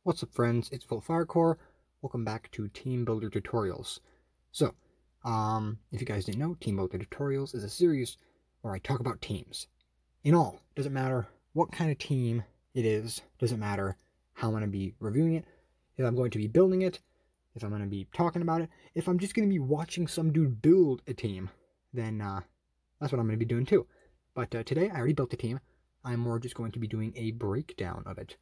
What's up, friends? It's Full Firecore. Welcome back to Teambuilder Tutorials. So, if you guys didn't know, Teambuilder Tutorials is a series where I talk about teams. In all, doesn't matter what kind of team it is, doesn't matter how I'm going to be reviewing it, if I'm going to be building it, if I'm going to be talking about it, if I'm just going to be watching some dude build a team, then that's what I'm going to be doing too. But today, I already built a team. I'm more just going to be doing a breakdown of it.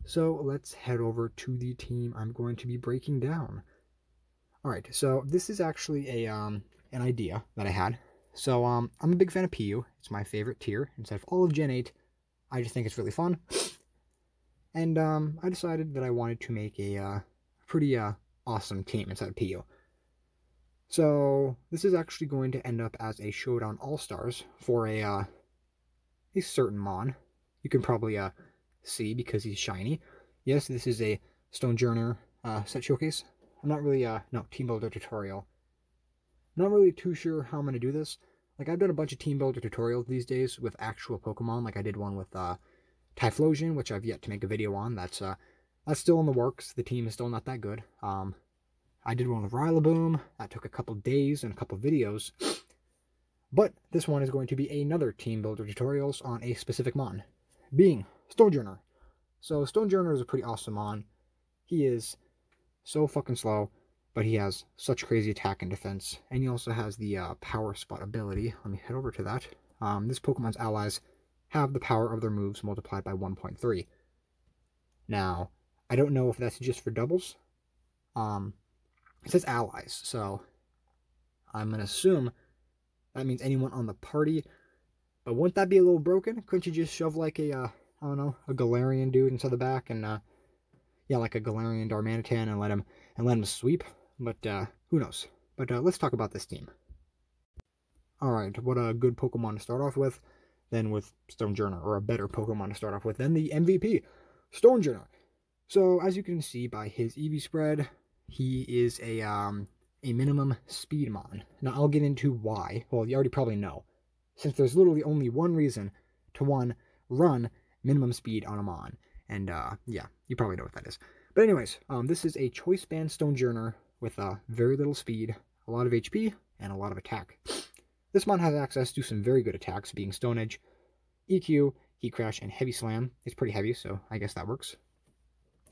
So let's head over to the team I'm going to be breaking down. Alright, so this is actually an idea that I had. So I'm a big fan of PU. It's my favorite tier. Instead of all of Gen 8, I just think it's really fun. And I decided that I wanted to make a pretty awesome team inside of PU. So this is actually going to end up as a Showdown All-Stars for a certain Mon. You can probably see because he's shiny. Yes, this is a Stonejourner set showcase. I'm not really, no, Teambuilder tutorial. Not really too sure how I'm going to do this. Like, I've done a bunch of Teambuilder tutorials these days with actual Pokemon. Like, I did one with Typhlosion, which I've yet to make a video on. That's still in the works. The team is still not that good. I did one with Rillaboom. That took a couple days and a couple videos. But this one is going to be another Teambuilder tutorials on a specific Mon, being Stonejourner. So Stonejourner is a pretty awesome Mon. He is so fucking slow, but he has such crazy attack and defense. And he also has the Power Spot ability. Let me head over to that. This Pokemon's allies have the power of their moves multiplied by 1.3. Now, I don't know if that's just for doubles. It says allies, so I'm going to assume that means anyone on the party. But wouldn't that be a little broken? Couldn't you just shove like a, I don't know, a Galarian dude inside the back and, yeah, like a Galarian Darmanitan and let him sweep? But, who knows? But, let's talk about this team. Alright, what a good Pokemon to start off with than with Stonejourner, or a better Pokemon to start off with than the MVP, Stonejourner. So, as you can see by his EV spread, he is a minimum speed Mon. Now, I'll get into why. Well, you already probably know. Since there's literally only one reason to run minimum speed on a Mon. And, yeah, you probably know what that is. But anyways, this is a Choice Band Stonejourner with very little speed, a lot of HP, and a lot of attack. This Mon has access to some very good attacks, being Stone Edge, EQ, Heat Crash, and Heavy Slam. He's pretty heavy, so I guess that works.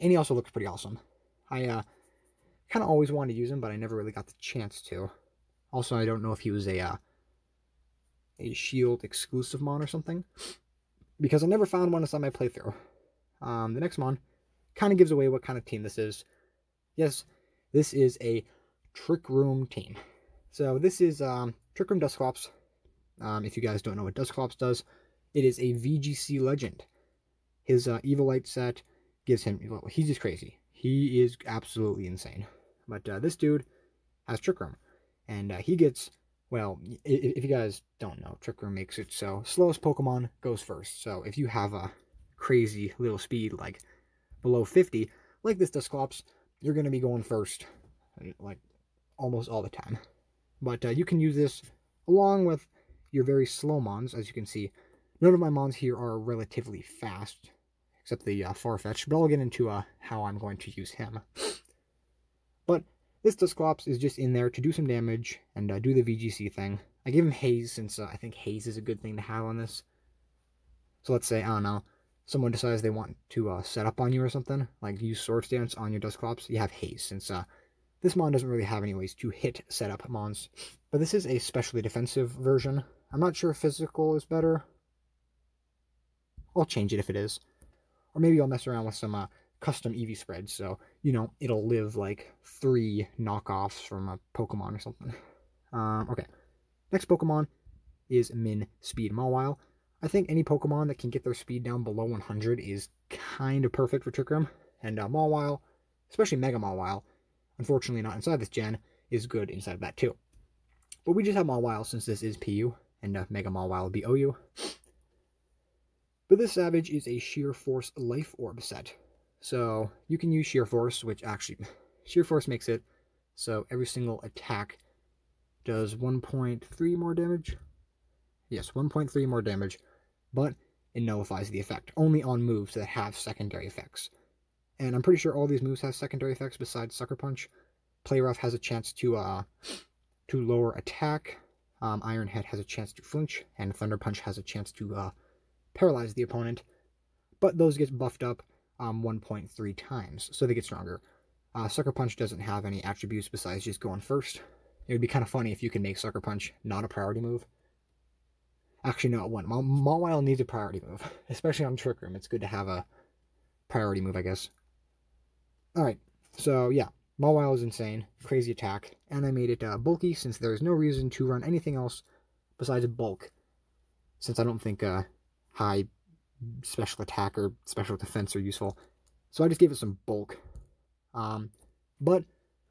And he also looks pretty awesome. I kind of always wanted to use him, but I never really got the chance to. Also, I don't know if he was a Shield exclusive Mon or something, because I never found one inside my playthrough. The next Mon kind of gives away what kind of team this is. Yes, this is a Trick Room team. So this is Trick Room Dusclops. If you guys don't know what Dusclops does, it is a VGC legend. His Evilite set gives him, well, he's just crazy. He is absolutely insane. But this dude has Trick Room, and he gets, well, if you guys don't know, Trick Room makes it so slowest Pokemon goes first. So if you have a crazy little speed, like below 50, like this Dusclops, you're going to be going first, like, almost all the time. But you can use this along with your very slow Mons. As you can see, none of my Mons here are relatively fast, except the Farfetch'd, but I'll get into how I'm going to use him. But this Dusclops is just in there to do some damage and do the VGC thing. I give him Haze, since I think Haze is a good thing to have on this. So let's say, I don't know, someone decides they want to set up on you or something, like use Swords Dance on your Dusclops, you have Haze, since this Mon doesn't really have any ways to hit setup Mons. But this is a specially defensive version. I'm not sure if physical is better. I'll change it if it is. Or maybe I'll mess around with some custom EV spreads, so, you know, it'll live like 3 knockoffs from a Pokemon or something. Okay. Next Pokemon is Min Speed Mawile. I think any Pokemon that can get their speed down below 100 is kind of perfect for Trick Room. And Mawile, especially Mega Mawile, unfortunately not inside this gen, is good inside of that too. But we just have Mawile since this is PU, and Mega Mawile will be OU. But this Savage is a Sheer Force Life Orb set. So you can use Sheer Force, which actually, Sheer Force makes it so every single attack does 1.3 more damage. Yes, 1.3 more damage, but it nullifies the effect, only on moves that have secondary effects. And I'm pretty sure all these moves have secondary effects besides Sucker Punch. Play Rough has a chance to lower attack. Iron Head has a chance to flinch, and Thunder Punch has a chance to paralyze the opponent. But those get buffed up 1.3 times, so they get stronger. Sucker Punch doesn't have any attributes besides just going first. It would be kind of funny if you can make Sucker Punch not a priority move. Actually, no, it wouldn't. Mawile needs a priority move, especially on Trick Room. It's good to have a priority move, I guess. Alright, so yeah, Mawile is insane, crazy attack, and I made it bulky since there is no reason to run anything else besides bulk, since I don't think high special attack or special defense are useful. So I just gave it some bulk. But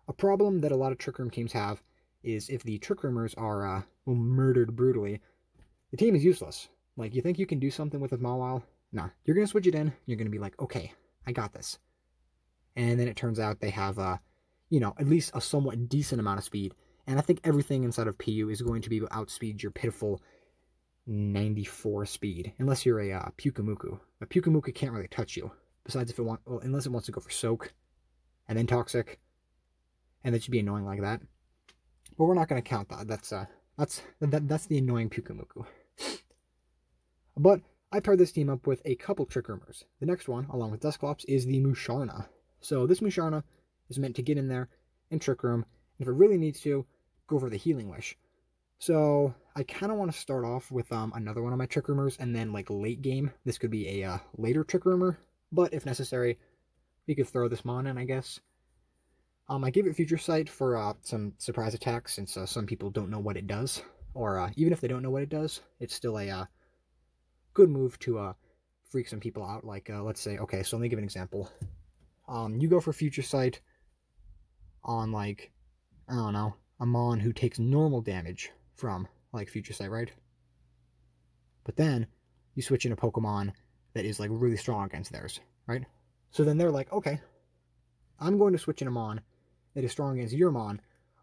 a problem that a lot of Trick Room teams have is if the Trick Roomers are murdered brutally, the team is useless. Like, you think you can do something with a Mawile? Nah, you're going to switch it in, you're going to be like, okay, I got this. And then it turns out they have, you know, at least a somewhat decent amount of speed. And I think everything inside of PU is going to be outspeed your pitiful 94 speed. Unless you're a Pyukumuku. A Pyukumuku can't really touch you. Besides if it wants, well, unless it wants to go for Soak. And then Toxic. And that should be annoying like that. But we're not going to count that. That's the annoying Pyukumuku. But I paired this team up with a couple Trick Roomers. The next one, along with Dusclops, is the Musharna. So this Musharna is meant to get in there and Trick Room, and if it really needs to, go for the Healing Wish. So I kind of want to start off with another one of my Trick Roomers, and then like late game, this could be a later Trick Roomer, but if necessary, we could throw this Mon in, I guess. I gave it Future Sight for some surprise attacks, since some people don't know what it does, or even if they don't know what it does, it's still a good move to freak some people out. Like, let's say, okay, so let me give an example. You go for Future Sight on, like, I don't know, a Mon who takes normal damage from, like, Future Sight, right? But then you switch in a Pokemon that is, like, really strong against theirs, right? So then they're like, okay, I'm going to switch in a Mon that is strong against your Mon,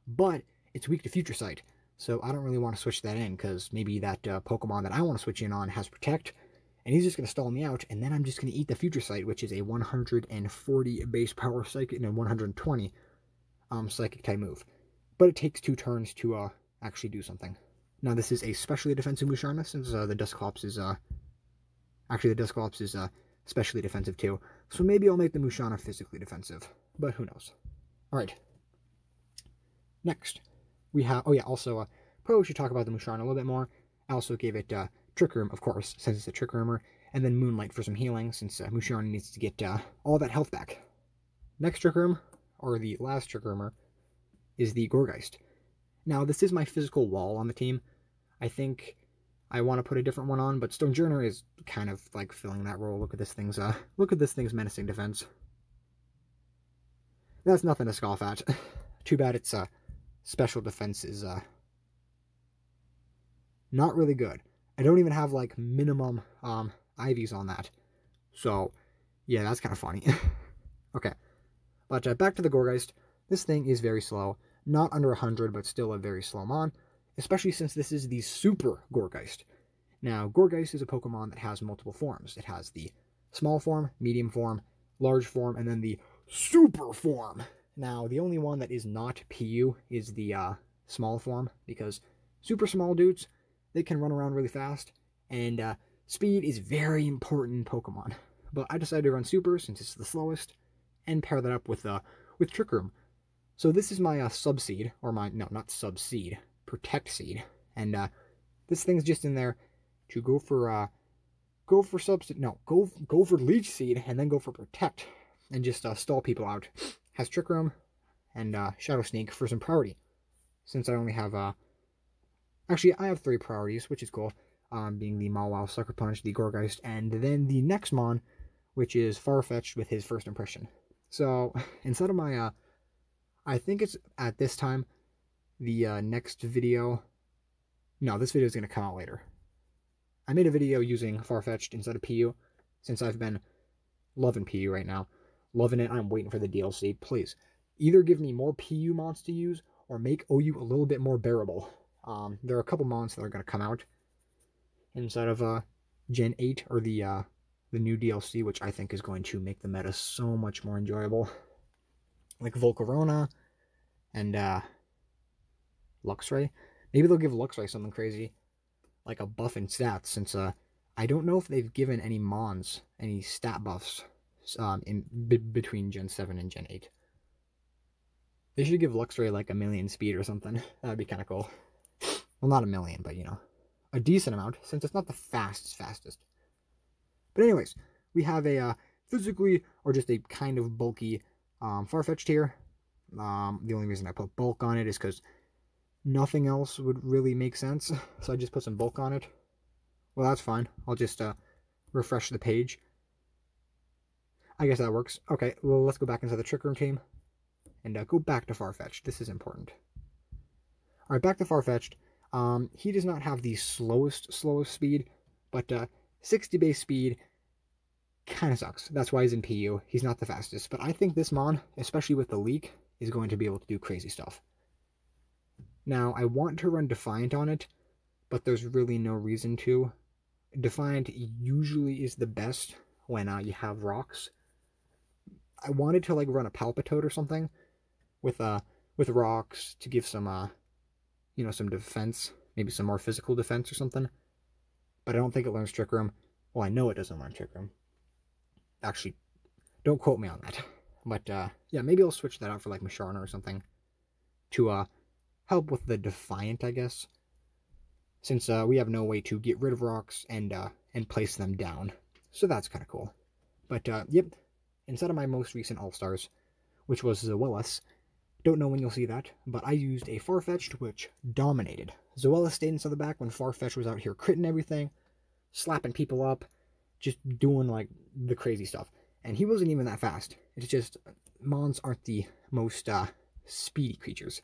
but it's weak to Future Sight. So I don't really want to switch that in, because maybe that Pokemon that I want to switch in on has Protect, and he's just going to stall me out, and then I'm just going to eat the Future Sight, which is a 140 base power Psychic and a 120 Psychic type move. But it takes 2 turns to actually do something. Now this is a specially defensive Musharna, since the Dusclops is actually the Dusclops is specially defensive too. So maybe I'll make the Musharna physically defensive, but who knows. Alright. Next, we have, oh yeah, also, probably should talk about the Musharna a little bit more. I also gave it Trick Room, of course, since it's a Trick Roomer, and then Moonlight for some healing, since Musharna needs to get all that health back. Next Trick Room, or the last Trick Roomer, is the Gourgeist. Now, this is my physical wall on the team. I think I want to put a different one on, but Stonejourner is kind of like filling that role. Look at this thing's menacing defense. That's nothing to scoff at. Too bad its special defense is not really good. I don't even have like minimum IVs on that. So yeah, that's kind of funny. Okay, but back to the Gourgeist. This thing is very slow. Not under 100, but still a very slow Mon, especially since this is the Super Gourgeist. Now, Gourgeist is a Pokemon that has multiple forms. It has the small form, medium form, large form, and then the super form. Now, the only one that is not PU is the small form, because super small dudes, they can run around really fast, and speed is very important in Pokemon. But I decided to run super since it's the slowest, and pair that up with Trick Room. So this is my Sub-Seed, or my, no, not Sub-Seed, Protect Seed, and this thing's just in there to go for Leech Seed, and then go for Protect, and just stall people out. Has Trick Room and Shadow Sneak for some priority, since I only have, actually I have 3 priorities, which is cool, being the Mawile, Sucker Punch, the Gourgeist, and then the next Mon, which is Farfetch'd with his first impression. So, instead of my, I think it's at this time, the next video, no, this video is going to come out later. I made a video using Farfetch'd instead of PU, since I've been loving PU right now. Loving it, I'm waiting for the DLC. Please, either give me more PU mons to use, or make OU a little bit more bearable. There are a couple mons that are going to come out inside of Gen 8, or the the new DLC, which I think is going to make the meta so much more enjoyable. Like Volcarona and Luxray. Maybe they'll give Luxray something crazy, like a buff in stats, since I don't know if they've given any Mons any stat buffs between Gen 7 and Gen 8. They should give Luxray like 1,000,000 speed or something. That would be kind of cool. Well, not 1,000,000, but, you know, a decent amount, since it's not the fastest. But anyways, we have a physically, or just a kind of bulky Farfetch'd here. The only reason I put bulk on it is because nothing else would really make sense. So I just put some bulk on it. Well, that's fine. I'll just refresh the page. I guess that works. Okay, well, let's go back into the Trick Room team. And go back to Farfetch'd. This is important. Alright, back to Farfetch'd. He does not have the slowest speed, but 60 base speed kind of sucks. That's why he's in PU. He's not the fastest. But I think this Mon, especially with the leak, is going to be able to do crazy stuff. Now, I want to run Defiant on it, but there's really no reason to. Defiant usually is the best when you have rocks. I wanted to like run a Palpitoad or something with rocks to give some you know, some defense, maybe some more physical defense or something. But I don't think it learns Trick Room. Well, I know it doesn't learn Trick Room. Actually, don't quote me on that. But yeah, maybe I'll switch that out for like Masharna or something to help with the Defiant, I guess. Since we have no way to get rid of rocks and place them down. So that's kind of cool. But yep, instead of my most recent All-Stars, which was Zoelis, don't know when you'll see that, but I used a Farfetch'd which dominated. Zoelis stayed inside the back when Farfetch'd was out here critting everything, slapping people up, just doing like the crazy stuff. And he wasn't even that fast. It's just, Mons aren't the most speedy creatures.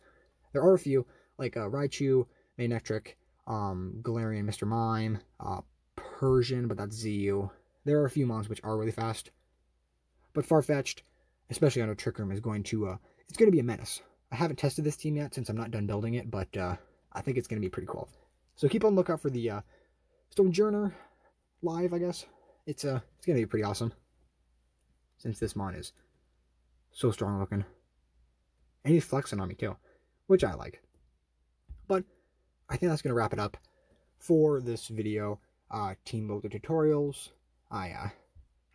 There are a few, like Raichu, Manectric, Galarian, Mr. Mime, Persian, but that's ZU. There are a few Mons which are really fast. But Farfetch'd, especially on a Trick Room, is going to it's going to be a menace. I haven't tested this team yet since I'm not done building it, but I think it's going to be pretty cool. So keep on lookout for the Stonejourner live, I guess. It's going to be pretty awesome, since this Mon is so strong looking. And he's flexing on me too, which I like. But I think that's going to wrap it up for this video. Teambuilder tutorials. I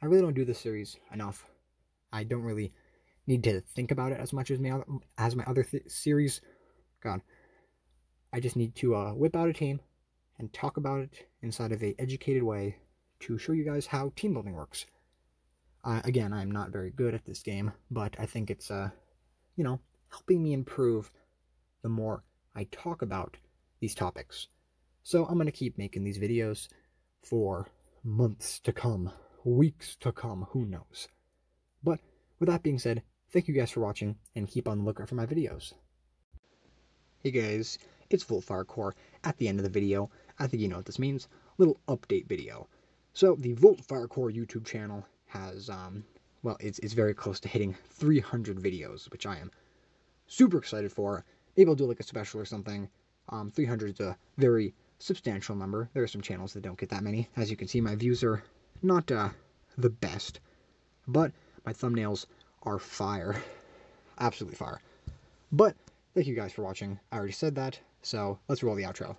really don't do this series enough. I don't really need to think about it as much as my other series. God, I just need to whip out a team and talk about it inside of an educated way to show you guys how team building works. Again, I'm not very good at this game, but I think it's you know, helping me improve the more I talk about these topics. So I'm going to keep making these videos for months to come, weeks to come, who knows. But with that being said, thank you guys for watching, and keep on the lookout for my videos. Hey guys, it's VoltFireCore at the end of the video. I think you know what this means. Little update video. So the VoltFireCore YouTube channel has, well, it's very close to hitting 300 videos, which I am super excited for. Maybe I'll do like a special or something. 300 is a very substantial number. There are some channels that don't get that many. As you can see, my views are not the best, but my thumbnails are fire. Absolutely fire. But thank you guys for watching. I already said that, so let's roll the outro.